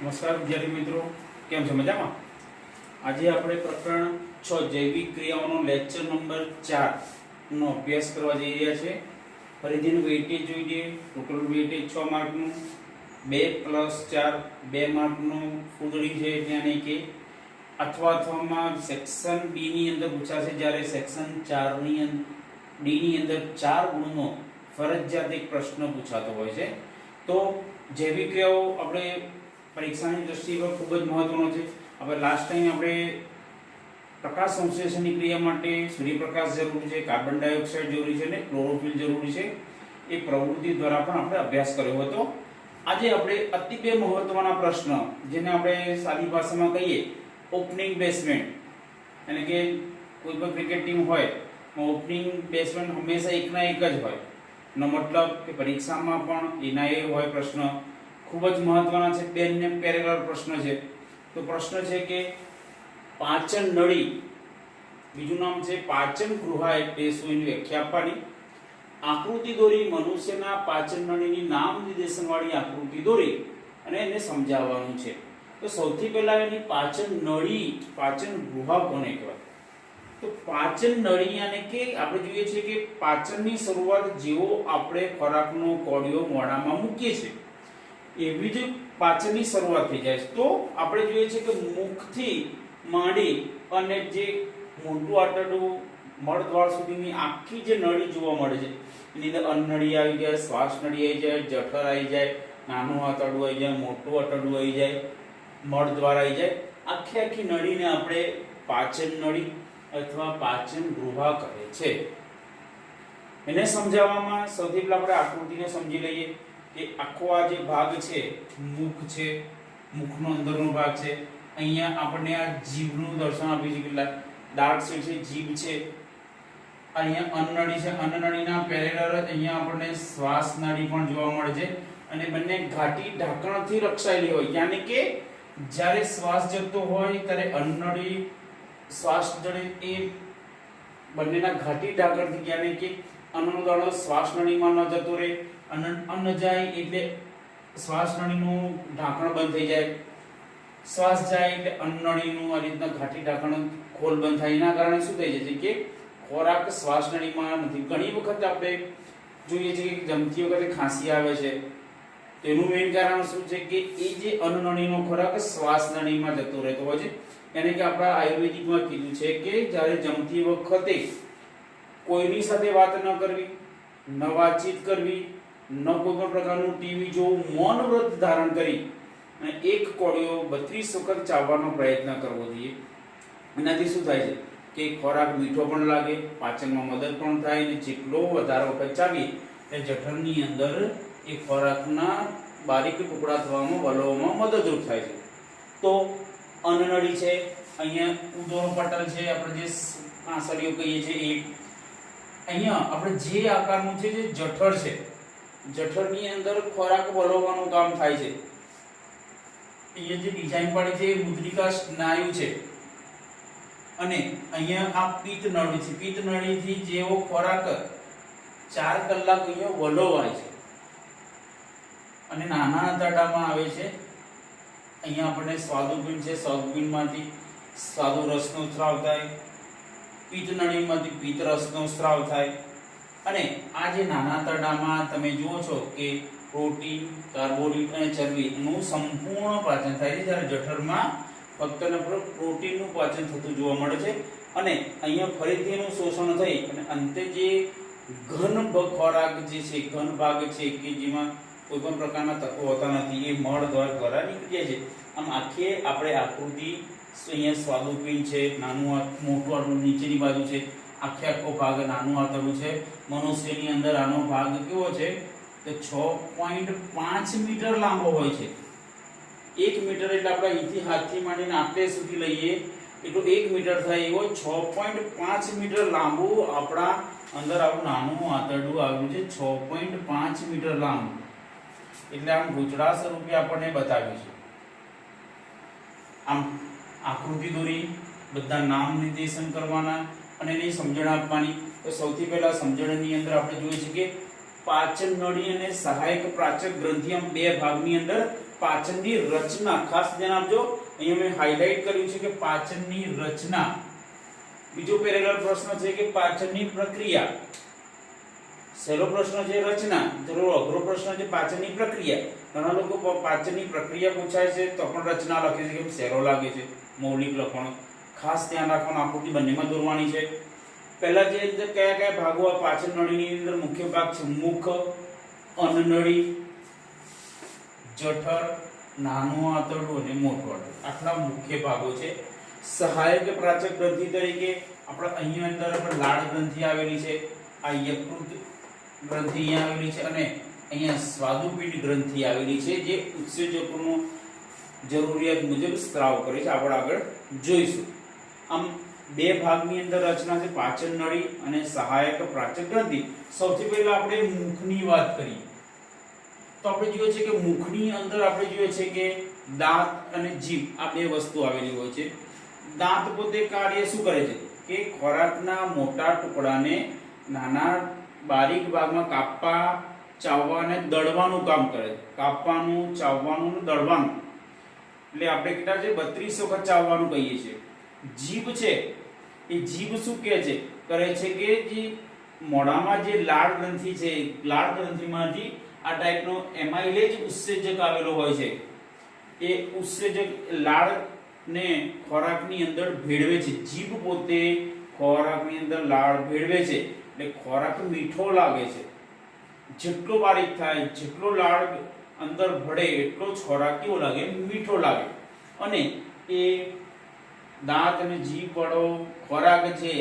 નમસ્કાર વિદ્યાર્થી મિત્રો, કેમ છો? મજામાં? આજે આપણે પ્રકરણ 6 જૈવિક ક્રિયાઓનો લેક્ચર નંબર 4 નો અભ્યાસ કરવા જઈ રહ્યા છે. ફરીથી વેઇટેજ જોઈ લઈએ. ટોટલ વેઇટેજ 6 માર્કનું, 2 + 4 2 માર્કનું ફૂદડી છે એટલે કે અથવામાં સેક્શન બી ની અંદર પૂછાશે, જ્યારે સેક્શન 4 ની અંદર ડી ની અંદર 4 ગુણનો ફરજિયાત એક પ્રશ્ન પૂછાતો હોય છે. તો જૈવિક ક્રિયાઓ આપણે પરીક્ષાની દ્રષ્ટિએ ખૂબ જ મહત્વનો છે. હવે લાસ્ટ ટાઈમ આપણે પ્રકાશ સંશ્લેષણની ક્રિયા માટે સૂર્યપ્રકાશ જરૂરી છે, કાર્બન ડાયોક્સાઇડ જરૂરી છે અને ક્લોરોફિલ જરૂરી છે. એ પ્રવૃત્તિ દ્વારા પણ આપણે અભ્યાસ કર્યો હતો. આજે આપણે અતિ બે મહત્વના પ્રશ્ન, જેને આપણે સાદી ભાષામાં કહીએ ઓપનિંગ બેટ્સમેન, એટલે કે કોઈ પણ ક્રિકેટ ટીમ હોય ઓપનિંગ બેટ્સમેન હંમેશા એકના એક જ હોય નો મતલબ કે પરીક્ષામાં પણ એના એ હોય પ્રશ્ન ખૂબ જ મહત્વના છે. બેનને પેરેલલ પ્રશ્ન છે. તો પ્રશ્ન છે કે પાચન નળી, બીજું નામ છે પાચન ગૃહ, એટલે શું એની વ્યાખ્યા આપવાની. આકૃતિ દોરી, મનુષ્યના પાચન નળીની નામ નિર્દેશન વાળી આકૃતિ દોરી અને એને સમજાવવાનું છે. તો સૌથી પહેલા એની પાચન નળી, પાચન ગૃહ કોને કહેવાય? તો પાચન નળી અને કે આપણે જોઈએ છીએ કે પાચનની શરૂઆત જેવો આપણે ખોરાકનો કોળિયો મોઢામાં મૂકીએ છીએ એવી જ પાચનની શરૂઆત થઈ જાય છે. તો આપણે જોઈએ છીએ કે મુખથી માંડી અને જે મોટું આંતરડું મળદ્વાર સુધીની આખી જે નળી જોવા મળે છે, એની અંદર અન્નનળી આવી જાય, શ્વાસ નળી આવી જાય, જઠર આવી જાય, નાનું આંતરડું આવી જાય, મોટું આંતરડું આવી જાય, મળદ્વાર આવી જાય. આખી નળીને આપણે પાચન નળી અથવા પાચન ગૃહ કહે છે. એને સમજાવવામાં સૌથી પહેલા આપણે આકૃતિને સમજી લઈએ કે આખો આ જે ભાગ છે મુખ છે, મુખનો અંદરનો ભાગ છે. અહીંયા આપણને આ જીભનું દર્શન આપ્યું છે, કેટલા ડાર્ક શેડ છે, જીભ છે. અહીંયા અન્નનળી છે, અન્નનળીના પેરેલલ જ અહીંયા આપણને શ્વાસ નળી પણ જોવા મળે છે અને બંને ઘાટી ઢાંકણથી રક્ષાયેલી હોય, યાની કે જ્યારે શ્વાસ જતો હોય ત્યારે અન્નનળી શ્વાસ જડે એ બંનેના ઘાટી ઢાંકણથી, યાની કે અન્નનો દાણો શ્વાસ નળીમાં ન જતો રહે, અન્ન જાય એટલે શ્વાસ નળીનું ઢાંકણ બંધ થઈ જાય, શ્વાસ જાય એટલે અન્નનળીનું આ રીતના ઘાટી ઢાંકણ ખોલ બંધ થાય. એના કારણે શું થઈ જાય છે કે ખોરાક શ્વાસ નળીમાં નથી. ઘણી વખત આપણે જોઈએ છીએ કે જમતી વખતે ખાંસી આવે છે. તેનું મેઇન કારણ શું છે કે એ જે અન્નનળીનો ખોરાક શ્વાસ નળીમાં જતો રહેતો હોય છે. એટલે કે આપણા આયુર્વેદિકમાં કીધું છે કે જ્યારે જમતી વખતે કોઈની સાથે વાત ન કરવી, ન વાતચીત કરવી, ન કોઈ પણ પ્રકારનું ટીવી જોવું, મૌન વ્રત ધારણ કરી અને એક કોળિયો 32 વખત ચાવવાનો પ્રયત્ન કરવો જોઈએ. એનાથી શું થાય છે કે ખોરાક મીઠો પણ લાગે, પાચનમાં મદદ પણ થાય અને જેટલો વધારે વખત ચાવીએ તે જઠરની અંદર એ ખોરાકના બારીક ટુકડા થવામાં, વલવવામાં મદદરૂપ થાય છે. તો અન્નનળી છે, અહીંયા ઉદરો પટલ છે, આપણે જે આંસળીઓ કહીએ છીએ એ. અહીંયા આપણે જે આકારનું છે જે જઠર છે, જઠરની અંદર ખોરાક વલવવાનું કામ થાય છે. અહીંયા જે ડિઝાઇન પાડી છે એ મુદ્રિકા સ્નાયુ છે અને અહીંયા આ પિત્ત નળી છે. પિત્ત નળીથી જેવો ખોરાક 4 કલાક અહીંયા વલોવાય છે અને નાના આંતરડામાં આવે છે. અહીંયા આપણને સ્વાદુપિંડ છે, સ્વાદુપિંડમાંથી સ્વાદુ રસનો સ્ત્રાવ થાય, પિત્ત નળીમાંથી પિત્ત રસનો સ્ત્રાવ થાય અને આ જે નાના આંતરડામાં તમે જુઓ છો કે પ્રોટીન, કાર્બોહાઈડ્રેટ અને ચરબીનું સંપૂર્ણ પાચન થાય છે, જ્યારે જઠરમાં ફક્ત ને ફક્ત પ્રોટીનનું પાચન થતું જોવા મળે છે અને અહીંયા ફરીથી એનું શોષણ થઈ અને અંતે જે ઘન ખોરાક જે છે, ઘન ભાગ છે કે જેમાં કોઈ પણ પ્રકારના તત્વો હોતા નથી, એ મળ દ્વારા નીકળી જાય છે. આમ આખી આપણે આકૃતિ અહીંયા સ્વાદુપિંડ છે, નાનું મોટું આંતરડું નીચેની બાજુ છે, આખો ભાગ નાનું આંતરડું છે. મનુષ્યની અંદર આનો ભાગ કેવો છે તો 6.5 મીટર લાંબો હોય છે. 1 મીટર એટલે આપણે અહીંથી હાથથી માંડીને આટલે સુધી લઈએ એટલું 1 મીટર થાય, એવો 6.5 મીટર લાંબુ આપણા અંદર આવું નાનું આંતરડું આવ્યું છે. 6.5 મીટર લાંબુ એટલે આમ ગૂંચળા સ્વરૂપે આપણને બતાવ્યું છે. આમ આકૃતિ દોરી, બધા નામ નિર્દેશન કરવાના અને એની સમજણ આપવાની. તો સૌથી પહેલા સમજણની અંદર આપણે જોઈએ છીએ કે પાચન નળી અને સહાયક પાચક ગ્રંથિ આમ બે ભાગની અંદર પાચનની રચના, ખાસ ધ્યાન આપજો, અહીંયા મેં હાઇલાઇટ કર્યું છે કે પાચનની રચના. બીજો પેરેગ્રાફ પ્રશ્ન છે કે પાચનની પ્રક્રિયા. સહેલો પ્રશ્ન છે રચના, જરૂર અઘરો પ્રશ્ન છે પાચનની પ્રક્રિયા. ઘણા લોકો પાચનની પ્રક્રિયા પૂછાય છે તો પણ રચના લખે છે કે સહેલો લાગે છે. મૌલિક લખવાનું ખાસ ધ્યાન રાખવાનું, આકૃતિ બંનેમાં દોરવાની છે. પહેલા જે અંદર કયા કયા ભાગો આ પાચન નળીની અંદર મુખ્ય ભાગ છે? મુખ, અન્નનળી, જઠર, નાનું આંતરડું અને મોટું આંતરડું. આટલા મુખ્ય ભાગો છે. સહાયક પ્રાચક ગ્રંથિ તરીકે આપણે અહીંયા અંદર લાળ ગ્રંથિ આવેલી છે, આ યકૃત ગ્રંથિ અહીંયા આવેલી છે અને અહીંયા સ્વાદુપિંડ ગ્રંથિ આવેલી છે જે ઉત્સેચકોનો જરૂરિયાત મુજબ સ્ત્રાવ કરે છે. આપણે આગળ જોઈશું. આમ બે ભાગની અંદર રચના છે, પાચન નળી અને સહાયક પ્રાચક ગ્રંથિ. સૌથી પહેલા આપણે મુખની વાત કરીએ તો આપણે જોઈએ છે કે મુખની અંદર આપણે જોઈએ છે કે દાંત અને જીભ આ બે વસ્તુ આવેલી હોય છે. દાંત પોતે કાર્ય શું કરે છે કે ખોરાકના મોટા ટુકડાને નાના બારીક ભાગમાં કાપવા, ચાવવા અને દળવાનું કામ કરે છે. કાપવાનું, ચાવવાનું અને દળવાનું. એટલે આપણે કેટલા છે 32 વખત ચાવવાનું કહીએ છીએ. જીભ છે એ જીભ શું કહે છે કરે છે કે જે મોઢામાં જે લાળ ગ્રંથિ છે, લાળ ગ્રંથિમાંથી આ ટાઈપનો એમાઇલેજ ઉત્સેચક આવેલો હોય છે. એ ઉત્સેચક લાળને ખોરાકની અંદર ભેળવે છે. જીભ પોતે ખોરાકની અંદર લાળ ભેળવે છે એટલે ખોરાક મીઠો લાગે છે. જેટલો બારીક થાય, જેટલો લાળ અંદર ભળે એટલો જ ખોરાક કેવો લાગે? મીઠો લાગે. અને એ દાંત અને જીભ વાળો ખોરાક છે,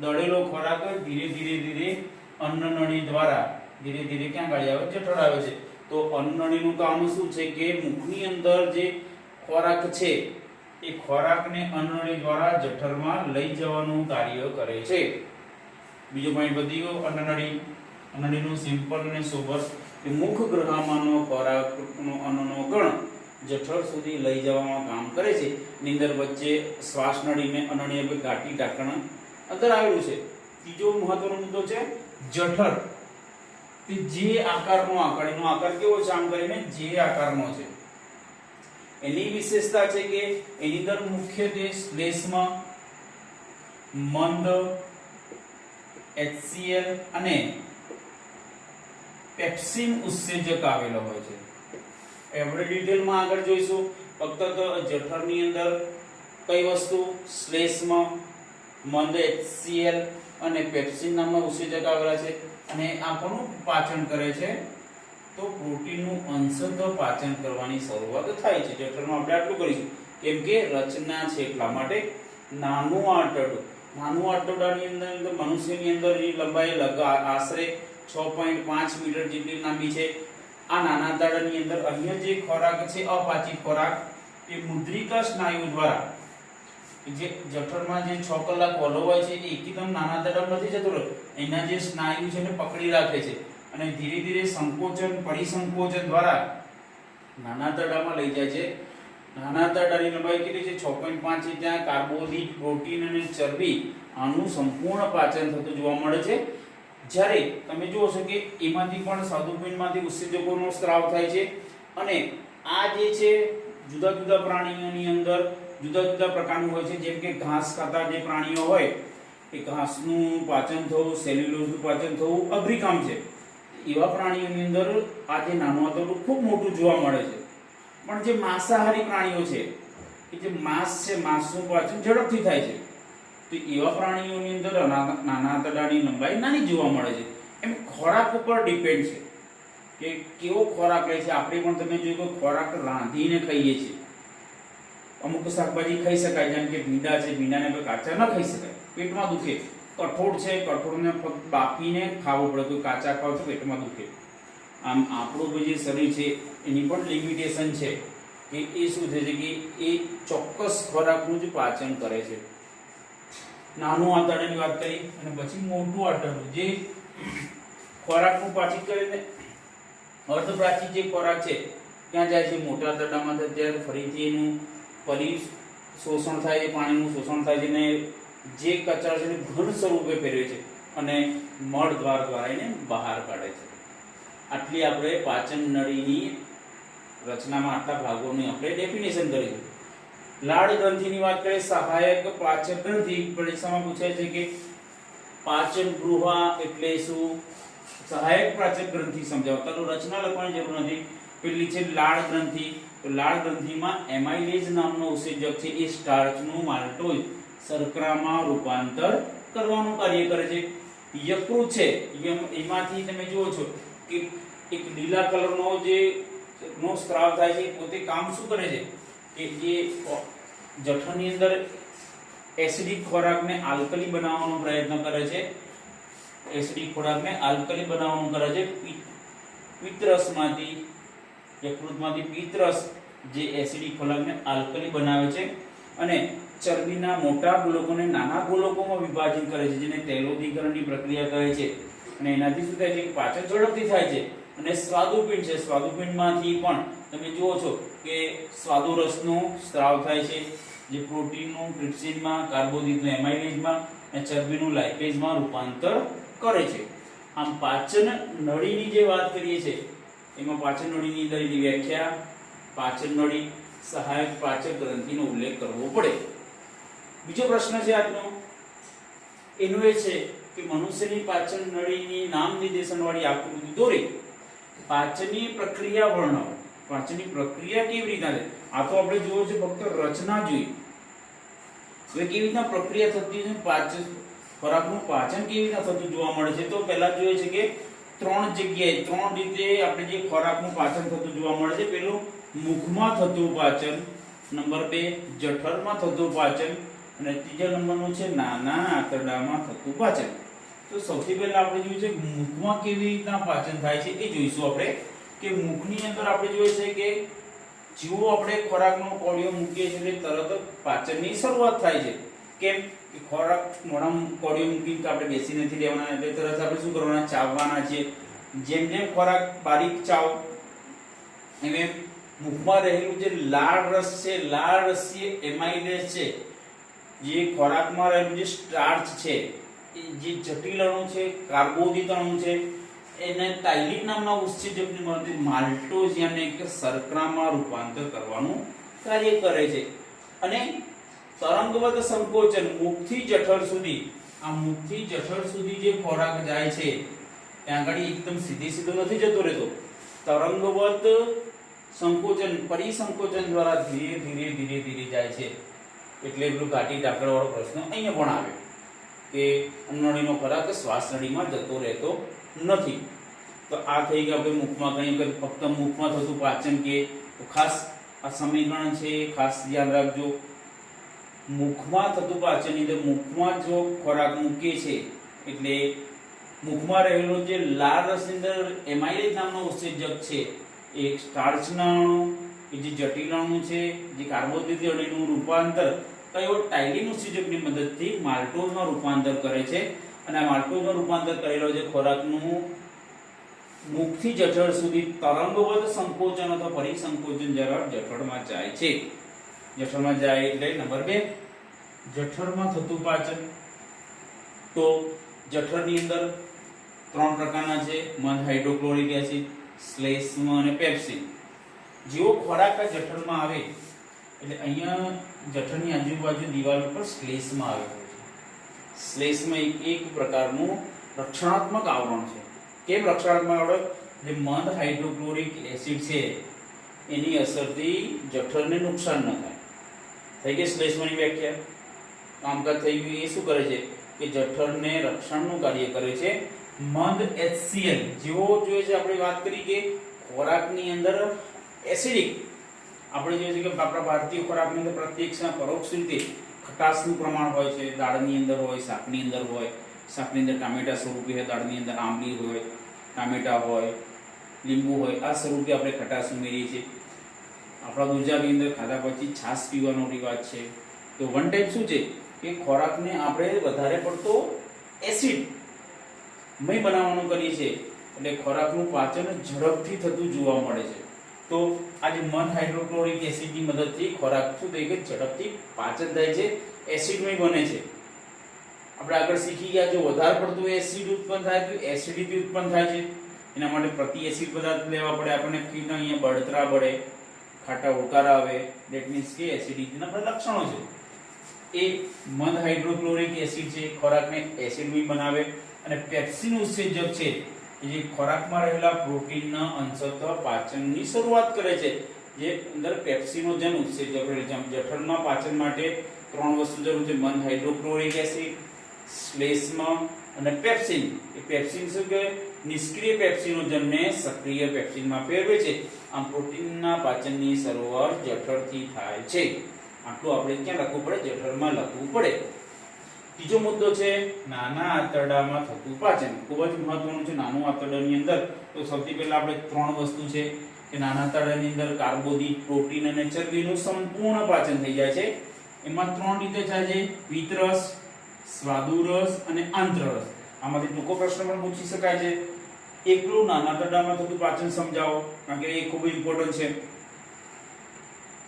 દળેલો ખોરાક ધીરે ધીરે ધીરે અન્નનળી દ્વારા ધીરે ધીરે ક્યાં ગાળી આવે? જઠર આવે છે. તો અન્નનળીનું કામ શું છે કે મુખની અંદર જે ખોરાક છે એ ખોરાકને અન્નનળી દ્વારા જઠરમાં લઈ જવાનું કાર્ય કરે છે. બીજો પોઈન્ટ વધી ગયો અન્નનળી. અન્નનળીનું સિમ્પલ અને સોબર કે મુખ ગ્રહમાંનો ખોરાકનો અન્નનો કણ જઠર સુધી લઈ જવામાં કામ કરે છે. ની અંદર વચ્ચે શ્વાસનળીને અન્નનળી ગાંઠી ઢાંકણ અંદર આવેલું છે. ત્રીજો મહત્વનો મુદ્દો છે જઠર. જે આકારનો આકાર, એનો આકાર કેવો છે? આમ કરીને જે આકારનો છે. એની વિશેષતા છે કે એની અંદર મુખ્યત્વે શ્લેષ્મ, મંદ, HCl અને પેપ્સિન ઉત્સેચક આવેલો હોય છે. આપણે ડિટેલમાં આગળ જોઈશું. ફક્ત જઠરની અંદર કઈ વસ્તુ? શ્લેષ્મ, મંદ, HCl અને પેપ્સિન નામના ઉત્સેચક આવેલા છે. અને આ કોનું પાચન કરે છે? તો પ્રોટીનનું અંશત પાચન કરવાની શરૂઆત થાય છે. જઠરમાં આપણે આટલું કરીશું કેમ કે રચના છે એટલા માટે. નાનું આંતરડું, નાનું આંતરડાની અંદર મનુષ્યની અંદર લંબાઈ આશરે 6.5 મીટર જેટલી લાંબી છે. આ નાના આંતરડાની અંદર અહીંયા જે ખોરાક છે અપાચિત ખોરાક એ મુદ્રિકા સ્નાયુ દ્વારા જે જઠરમાં જે 6 કલાક વલોવાય છે એ એકદમ નાના આંતરડામાં નથી જતો. એના જે સ્નાયુ છે એને પકડી રાખે છે અને ધીરે ધીરે સંકોચન, પરિસંકોચન દ્વારા નાના આંતરડામાં લઈ જાય છે. નાના આંતરડાની લંબાઈ કેટલી છે? 6.5 છે. ત્યાં કાર્બોદિત, પ્રોટીન અને ચરબી આનું સંપૂર્ણ પાચન થતું જોવા મળે છે. જ્યારે તમે જુઓ છો કે એમાંથી પણ સ્વાદુપિંડમાંથી ઉત્સેચકોનો સ્ત્રાવ થાય છે. અને આ જે છે જુદા જુદા પ્રાણીઓની અંદર જુદા જુદા પ્રકારનું હોય છે. જેમ કે ઘાસ ખાતા જે પ્રાણીઓ હોય એ ઘાસનું પાચન થવું, સેલ્યુલોઝનું પાચન થવું અઘરી કામ છે. એવા પ્રાણીઓની અંદર આ જે નાનું આંતરડું ખૂબ મોટું જોવા મળે છે. પણ જે માંસાહારી પ્રાણીઓ છે કે જે માંસ છે, માંસનું પાચન ઝડપથી થાય છે. તો એવા પ્રાણીઓની અંદર નાના આંતરડાની લંબાઈ નાની જોવા મળે છે. એમ ખોરાક ઉપર ડિપેન્ડ છે કે કેવો ખોરાક લે છે. આપણે પણ તમે જોયું કે ખોરાક રાંધીને ખાઈએ છીએ. અમુક શાકભાજી ખાઈ શકાય, જેમ કે ભીંડા છે, ભીંડાને કાચા ન ખાઈ શકાય, પેટમાં દુખે. કઠોળ છે, કઠોળને બાફીને ખાવું પડે, કોઈ કાચા ખાવ તો પેટમાં દુખે. આમ આપણું જે શરીર છે એની પણ લિમિટેશન છે કે એ શું છે કે એ ચોક્કસ ખોરાકનું જ પાચન કરે છે. નાનું આંતરડાની વાત કરી અને પછી મોટું આંતરડું જે ખોરાકનું પાચન કરે ને અર્ધપ્રાચિત જે ખોરાક છે ત્યાં જાય છે મોટા આંતરડામાં. ત્યારે ફરીથી એનું પરિશોષણ થાય છે, પાણીનું શોષણ થાય છે અને જે કચરા છે ઘન સ્વરૂપે ફેરવે છે અને મળ દ્વાર દ્વારા એને બહાર કાઢે છે. આટલી આપણે પાચન નળીની રચનામાં આટલા ભાગોની આપણે ડેફિનેશન કરીશું. લાળ ગ્રંથિની વાત કરીએ, સહાયક પાચક ગ્રંથિ. પરીક્ષામાં પૂછાય છે કે પાચન ગૃહ એટલે શું? સહાયક પાચક ગ્રંથિ સમજાવતા તો રચના લખવાની જરૂર નથી. પેલી છે લાળ ગ્રંથિ. તો લાળ ગ્રંથિમાં એમાઇલેઝ નામનો ઉત્સેચક છે, એ સ્ટાર્ચનું માલ્ટોઝ શર્કરામાં રૂપાંતર કરવાનું કાર્ય કરે છે. યકૃત છે, એમાંથી તમે જુઓ છો કે એક લીલા કલરનો જે નો સ્ત્રાવ થાય છે, પોતે કામ શું કરે છે કે જે જઠરની અંદર એસિડિક ખોરાકને આલ્કલી બનાવવાનો પ્રયત્ન કરે છે. એસિડિક ખોરાકને આલ્કલી બનાવવાનું કરે છે. પિત્તરસમાંથી, યકૃતમાંથી પિત્તરસ જે એસિડિક ખોરાકને આલ્કલી બનાવે છે અને ચરબીના મોટા ગોલકોને નાના ગોલકોમાં વિભાજિત કરે છે, જેને તૈલોદીકરણની પ્રક્રિયા કહે છે. અને એનાથી શું થાય છે કે પાચન ઝડપથી થાય છે. અને સ્વાદુપિંડ છે, સ્વાદુપિંડમાંથી પણ તમે જુઓ છો કે સ્વાદુરસનો સ્ત્રાવ થાય છે, જે પ્રોટીનનું ટ્રિપ્સિનમાં, કાર્બોદિતનું એમાઇલેઝમાં અને ચરબીનું લાઇપેઝમાં રૂપાંતર કરે છે. આમ પાચન નળીની જે વાત કરીએ છીએ એમાં પાચન નળીની અંદરની વ્યાખ્યા, પાચન નળી, સહાયક પાચક ગ્રંથિનો ઉલ્લેખ કરવો પડે. બીજો પ્રશ્ન છે આજનો, એનો એ છે કે મનુષ્યની પાચન નળીની નામ નિર્દેશન વાળી આકૃતિ દોરી પાચનની પ્રક્રિયા વર્ણવો. પાચનની પ્રક્રિયા કેવી રીતના છે? આ તો આપણે જોવો છે ફક્ત રચના જોઈ. હવે કેવી રીતના પ્રક્રિયા થતી છે, પાચન ખોરાકનું પાચન કેવી રીતના થતું જોવા મળે છે? તો પહેલા જોઈએ છે કે ત્રણ જગ્યાએ, ત્રણ રીતે આપણે જે ખોરાકનું પાચન થતું જોવા મળે છે. પેલું મુખમાં થતું પાચન, નંબર 2 જઠરમાં થતું પાચન અને ત્રીજા નંબરનું છે નાના આંતરડામાં થતું પાચન. તો સૌથી પહેલા આપણે જોયું છે મુખમાં કેવી રીતના પાચન થાય છે એ જોઈશું આપણે. કે મુખની અંદર આપણે જોઈએ છે કે જેવો આપણે ખોરાકનો કોળિયો મૂકીએ છીએ એટલે તરત જ પાચનની શરૂઆત થાય છે. કેમ કે ખોરાક મોઢામાં કોળિયો મૂકીને આપણે બેસી નથી રહેવાના, એટલે તરત આપણે શું કરવાના? ચાવવાના છે. જેમ જેમ ખોરાક બારીક ચાવ એમ મુખમાં રહેલું જે લાળ રસ છે, લાળ રસીય એમાઇલેઝ છે, જે ખોરાકમાં રહેલું જે સ્ટાર્ચ છે, જે જટિલ અણુ છે, કાર્બોદિત અણુ છે, એને ટાઇલિક નામના ઉત્સેચકની મદદથી માલ્ટોઝ યાને કે શર્કરામાં રૂપાંતર કરવાનું કાર્ય કરે છે. અને તરંગવત સંકોચન મુખથી જઠર સુધી, આ મુખથી જઠર સુધી જે ખોરાક જાય છે ત્યાં આગળ એકદમ સીધો નથી જતો રહેતો. તરંગવત સંકોચન, પરિસંકોચન દ્વારા ધીરે ધીરે ધીરે ધીરે જાય છે. એટલે પેલું ઘાટી ટાંકણ વાળો પ્રશ્ન અહીંયા પણ આવે કે અન્નનળીનો ખોરાક શ્વાસ નળીમાં જતો રહેતો નથી. તો આ થઈ ગયું આપણે મુખમાં કંઈ ફક્ત મુખમાં થતું પાચન કે. તો ખાસ આ સમીકરણ છે, ખાસ ધ્યાન રાખજો. મુખમાં થતું પાચનની અંદર મુખમાં જો ખોરાક મૂકે છે એટલે મુખમાં રહેલો જે લાળ રસની અંદર એમાઇલેઝ નામનો ઉત્સેચક છે, એ સ્ટાર્ચના અણુ, એ જે જટિલ અણુ છે, જે કાર્બોદિત અણુનું રૂપાંતર કયો ટાઇલિન ઉત્સેચકની મદદથી માલ્ટોઝમાં રૂપાંતર કરે છે. અને આ માલ્ટોઝમાં રૂપાંતર કરેલો જે ખોરાકનું મુખથી જઠર સુધી તરંગવત સંકોચન અથવા પરિસંકોચન દ્વારા જઠરમાં જાય છે. જઠરમાં જાય એટલે નંબર 2 જઠરમાં થતું પાચન. તો જઠરની અંદર 3 પ્રકારના છે, મંદ હાઇડ્રોક્લોરિક એસિડ, શ્લેષ્મ અને પેપ્સિન. જેવો ખોરાક આ જઠરમાં આવે એટલે અહીંયા જઠરની આજુબાજુ દિવાલ ઉપર શ્લેષ્મ આવે છે. શ્લેષ્મ એક પ્રકારનું રક્ષણાત્મક આવરણ છે. કેમ રક્ષણાત્મક આવરણ? જે મંદ હાઇડ્રોક્લોરિક એસિડ છે એની અસરથી જઠરને નુકસાન ન થાય. થઈ ગઈ શ્લેષ્મની વ્યાખ્યા. કામકાજ થઈ ગયું. એ શું કરે છે કે જઠરને રક્ષણનું કાર્ય કરે છે. મંદ HCl જેવો જોઈએ છે, આપણે વાત કરી કે ખોરાકની અંદર એસિડિક, આપણે જોઈએ છે કે આપણા ભારતીય ખોરાકની અંદર પ્રત્યક્ષ અને પરોક્ષ રીતે ખટાશનું પ્રમાણ હોય છે. દાળની અંદર હોય, શાકની અંદર હોય. શાકની અંદર ટામેટા સ્વરૂપે હોય, દાળની અંદર આંબલી હોય, ટામેટા હોય, લીંબુ હોય. આ સ્વરૂપે આપણે ખટાશ ઉમેરીએ છીએ. આપણા ગુજરાતની અંદર ખાધા પછી છાશ પીવાનો રિવાજ છે. તો વન ટાઈપ શું છે કે ખોરાકને આપણે વધારે પડતો એસિડ મય બનાવવાનું કરીએ છીએ એટલે ખોરાકનું પાચન ઝડપથી થતું જોવા મળે છે. તો આજે મંદ હાઇડ્રોક્લોરિક એસિડની મદદથી ખોરાક શું થઈ ગયું? ઝડપથી પાચન થાય છે, એસિડમય બને છે. આપણે આગળ શીખી ગયા, જો વધારે પડતું એસિડ ઉત્પન્ન થાય તો એસિડિટી ઉત્પન્ન થાય છે. એના માટે પ્રતિ એસિડ પદાર્થ લેવા પડે આપણને. અહીંયા બળતરા બળે, ખાટા ઉડકાર આવે, ધેટ મીન્સ કે એસિડિટીના બધા લક્ષણો છે. એ મંદ હાઇડ્રોક્લોરિક એસિડ છે, ખોરાકને એસિડમય બનાવે, અને પેપ્સિન ઉત્સેચક છે જે ખોરાકમાં રહેલા પ્રોટીનના અંશતઃ પાચનની શરૂઆત કરે છે. જે અંદર પેપ્સિનોજન ઉત્સેચક રહે છે. જઠરમાં પાચન માટે 3 વસ્તુ જરૂર છે: મંદ હાઇડ્રોક્લોરિક એસિડ, શ્લેષ્મ અને પેપ્સિન. એ પેપ્સિન શું કે નિષ્ક્રિય પેપ્સિનોજનને સક્રિય પેપ્સિનમાં ફેરવે છે. આમ પ્રોટીનના પાચનની શરૂઆત જઠરથી થાય છે. આટલું આપણે ક્યાં લખવું પડે? જઠરમાં લખવું પડે. ત્રીજો મુદ્દો છે નાના આંતરડામાં થતું પાચન. ખૂબ જ મહત્વનું છે. નાનું આંતરડાની અંદર તો સૌથી પહેલા આપણે 3 વસ્તુ છે કે નાના આંતરડાની અંદર કાર્બોદિત, પ્રોટીન અને ચરબીનું સંપૂર્ણ પાચન થઈ જાય છે. એમાં 3 રીતે થાય છે: પિત્તરસ, સ્વાદુરસ અને આંત્રરસ. આમાંથી ટૂંકો પ્રશ્ન પણ પૂછી શકાય છે. એકલું નાના આંતરડામાં થતું પાચન સમજાવો, કારણ કે એ ખૂબ ઇમ્પોર્ટન્ટ છે.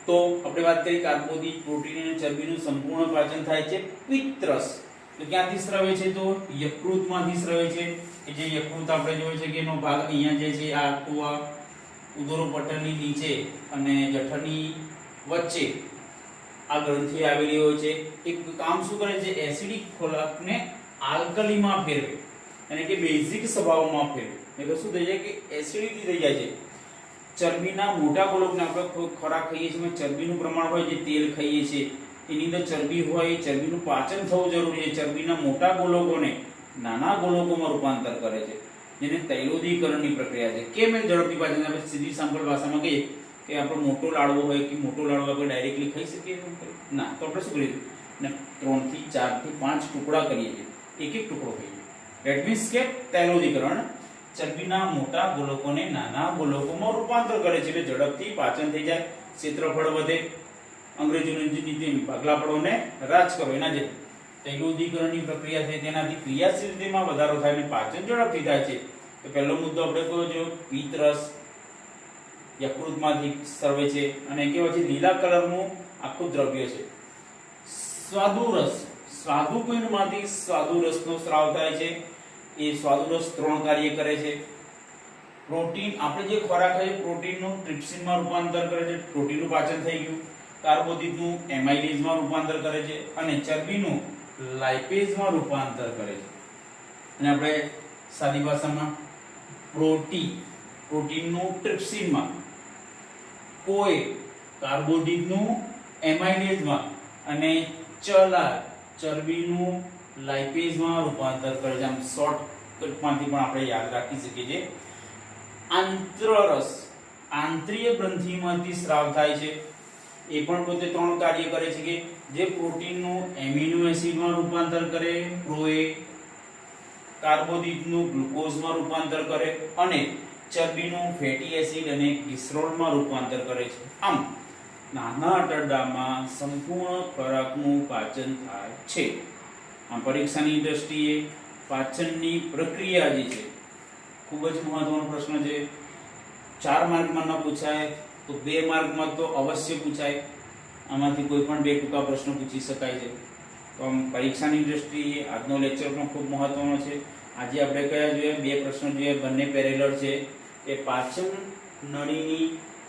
તો આપણે વાત કરી કાર્બોદિત, પ્રોટીન અને ચરબીનું સંપૂર્ણ પાચન થાય છે પિત્તરસ. તો ક્યાંથી સ્રવે છે? તો યકૃતમાંથી સ્રવે છે. કે જે યકૃત આપણે જોઈએ છે કે એનો ભાગ અહીંયા જે છે આ આખું આ ઉદરોપટલની નીચે અને જઠરની વચ્ચે આ ગ્રંથિ આવેલી હોય છે. એક કામ શું કરે છે? એસિડિક ખોરાકને આલ્કલીમાં ફેરવે, એટલે કે બેઝિક સ્વભાવમાં ફેરવે. એટલે શું થઈ જાય કે એસિડિટી થઈ જાય છે. ચરબીના મોટા ગોળકને આપણે ખોરાક ખાઈએ છીએ, ચરબીનું પ્રમાણ હોય, જે તેલ ખાઈએ છીએ એની અંદર ચરબી હોય, ચરબીનું પાચન થવું જરૂરી છે. ચરબીના મોટા ગોળકોને નાના ગોળકોમાં રૂપાંતર કરે છે, જેને તૈલોદીકરણની પ્રક્રિયા છે. કેમ એ ઝડપથી પાચન? આપણે સીધી સિમ્પલ ભાષામાં કહીએ કે આપણો મોટો લાડવો હોય કે મોટો લાડવો આપણે ડાયરેક્ટલી ખાઈ શકીએ? ના. તો આપણે શું કરીએ? ને 3 થી 4 થી 5 ટુકડા કરીએ છીએ, એક એક ટુકડો ખાઈએ. ધેટ મીન્સ કે તૈલોદીકરણ ચરબીના મોટા ગોળકોને નાના ગોળકોમાં રૂપાંતર કરે છે, એટલે ઝડપથી પાચન થઈ જાય, ક્ષેત્રફળ વધે. અંગ્રેજીની જેમ ભાગલાપડોને રાજ કરો, એના જે તૈલોદીકરણની પ્રક્રિયા છે તેનાથી ક્રિયાશીલતામાં વધારો થાય અને પાચન ઝડપથી થાય છે. તો પહેલો મુદ્દો આપણે કયો છે? પિત્તરસ યકૃતમાંથી સ્રવે છે અને કેવા છે? લીલા કલરનું આખું દ્રવ્ય છે. સ્વાદુરસ સ્વાદુપિંડમાંથી સ્વાદુરસનો સ્રાવ થાય છે. એ સ્વાદુરસ 3 કાર્ય કરે છે. પ્રોટીન, આપણે જે ખોરાક ખાઈએ પ્રોટીનનું ટ્રિપ્સિનમાં રૂપાંતર કરે છે, પ્રોટીનનું પાચન થઈ ગયું. કાર્બોદિતનું એમાઇલેઝમાં રૂપાંતર કરે છે અને ચરબીનું લાઇપેઝમાં રૂપાંતર કરે છે. અને આપણે સાદી ભાષામાં પ્રોટીનનું ટ્રિપ્સિનમાં, કોઈ કાર્બોદિતનું એમાઇલેઝમાં અને ચરબીનું લાઇપેઝમાં રૂપાંતર કરે છે. આમ શોર્ટકટમાંથી પણ આપણે યાદ રાખી શકીએ છીએ. આંત્રરસ આંતરીય ગ્રંથિમાંથી સ્રાવ થાય છે. એ પણ પોતે 3 કાર્ય કરે છે કે જે પ્રોટીનનું એમિનો એસિડમાં રૂપાંતર કરે, પ્રોએ કાર્બોદિતનું ગ્લુકોઝમાં રૂપાંતર કરે અને ચરબીનું ફેટી એસિડ અને ગ્લિસરોલમાં રૂપાંતર કરે છે. આમ નાના આંતરડામાં સંપૂર્ણ ખોરાકનું પાચન થાય છે. આમ પરીક્ષાની દ્રષ્ટિએ પાચનની પ્રક્રિયા જે છે ખૂબ જ મહત્વનો પ્રશ્ન છે. 4 માર્કમાં ન પૂછાય તો 2 માર્કમાં તો અવશ્ય પૂછાય. આમાંથી કોઈ પણ 2 ટૂંકા પ્રશ્નો પૂછી શકાય છે. તો આમ પરીક્ષાની દ્રષ્ટિએ આજનો લેક્ચર પણ ખૂબ મહત્વનો છે. આજે આપણે કયા જોઈએ? 2 પ્રશ્નો જોઈએ, બંને પેરેલલ છે. એ પાચન નળીની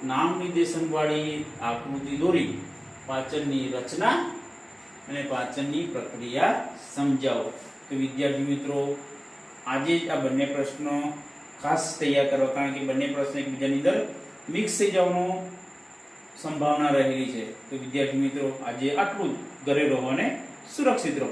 નામ નિર્દેશનવાળી આકૃતિ દોરી પાચનની રચના અને પાચનની પ્રક્રિયા સમજાવો. તો વિદ્યાર્થી મિત્રો, આજે જ આ બંને પ્રશ્નો ખાસ તૈયાર કરવા, કારણ કે બંને પ્રશ્નો એકબીજાની અંદર મિક્સ થઈ જવાનું સંભાવના રહેલી છે. તો વિદ્યાર્થી મિત્રો, આજે આટલું જ. ઘરે રહો અને સુરક્ષિત રહો.